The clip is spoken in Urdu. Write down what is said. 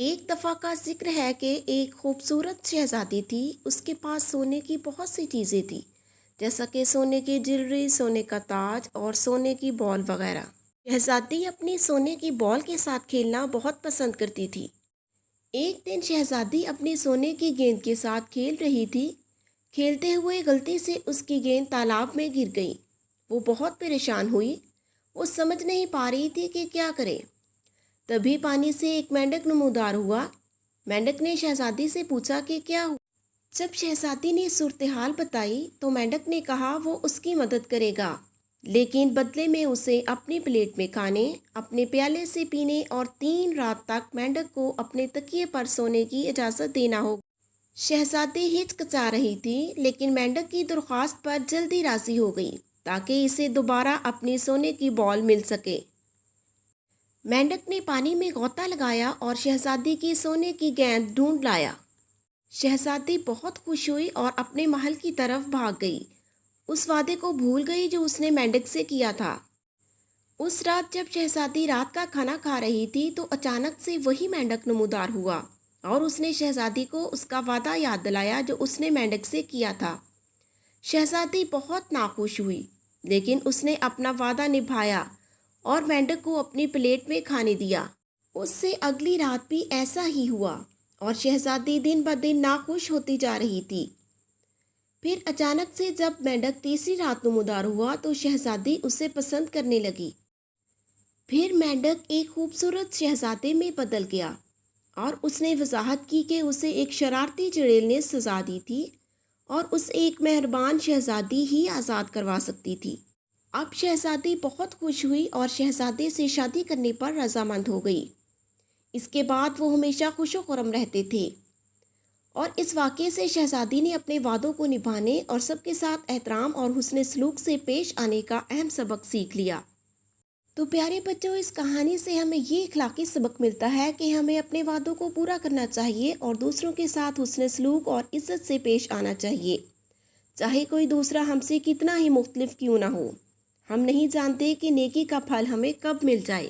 ایک دفعہ کا ذکر ہے کہ ایک خوبصورت شہزادی تھی۔ اس کے پاس سونے کی بہت سی چیزیں تھیں، جیسا کہ سونے کی جیولری، سونے کا تاج اور سونے کی بال وغیرہ۔ شہزادی اپنی سونے کی بال کے ساتھ کھیلنا بہت پسند کرتی تھی۔ ایک دن شہزادی اپنی سونے کی گیند کے ساتھ کھیل رہی تھی۔ کھیلتے ہوئے غلطی سے اس کی گیند تالاب میں گر گئی۔ وہ بہت پریشان ہوئی۔ وہ سمجھ نہیں پا رہی تھی کہ کیا کرے۔ تبھی پانی سے ایک مینڈک نمودار ہوا۔ مینڈک نے شہزادی سے پوچھا کہ کیا ہوا۔ جب شہزادی نے صورتحال بتائی تو مینڈک نے کہا وہ اس کی مدد کرے گا، لیکن بدلے میں اسے اپنی پلیٹ میں کھانے، اپنے پیالے سے پینے اور 3 رات تک مینڈک کو اپنے تکیے پر سونے کی اجازت دینا ہوگا۔ شہزادی ہچکچا رہی تھی، لیکن مینڈک کی درخواست پر جلدی راضی ہو گئی تاکہ اسے دوبارہ اپنی سونے کی بال مل سکے۔ مینڈک نے پانی میں غوطہ لگایا اور شہزادی کی سونے کی گیند ڈھونڈ لایا۔ شہزادی بہت خوش ہوئی اور اپنے محل کی طرف بھاگ گئی۔ اس وعدے کو بھول گئی جو اس نے مینڈک سے کیا تھا۔ اس رات جب شہزادی رات کا کھانا کھا رہی تھی تو اچانک سے وہی مینڈک نمودار ہوا اور اس نے شہزادی کو اس کا وعدہ یاد دلایا جو اس نے مینڈک سے کیا تھا۔ شہزادی بہت ناخوش ہوئی، لیکن اس نے اپنا وعدہ نبھایا اور مینڈک کو اپنی پلیٹ میں کھانے دیا۔ اس سے اگلی رات بھی ایسا ہی ہوا اور شہزادی دن بدن ناخوش ہوتی جا رہی تھی۔ پھر اچانک سے جب مینڈک تیسری رات نمودار ہوا تو شہزادی اسے پسند کرنے لگی۔ پھر مینڈک ایک خوبصورت شہزادے میں بدل گیا اور اس نے وضاحت کی کہ اسے ایک شرارتی چڑیل نے سزا دی تھی اور اسے ایک مہربان شہزادی ہی آزاد کروا سکتی تھی۔ اب شہزادی بہت خوش ہوئی اور شہزادے سے شادی کرنے پر رضامند ہو گئی۔ اس کے بعد وہ ہمیشہ خوش و خرم رہتے تھے اور اس واقعے سے شہزادی نے اپنے وعدوں کو نبھانے اور سب کے ساتھ احترام اور حسن سلوک سے پیش آنے کا اہم سبق سیکھ لیا۔ تو پیارے بچوں، اس کہانی سے ہمیں یہ اخلاقی سبق ملتا ہے کہ ہمیں اپنے وعدوں کو پورا کرنا چاہیے اور دوسروں کے ساتھ حسن سلوک اور عزت سے پیش آنا چاہیے، چاہے کوئی دوسرا ہم سے کتنا ہی مختلف کیوں نہ ہو۔ ہم نہیں جانتے کہ نیکی کا پھل ہمیں کب مل جائے۔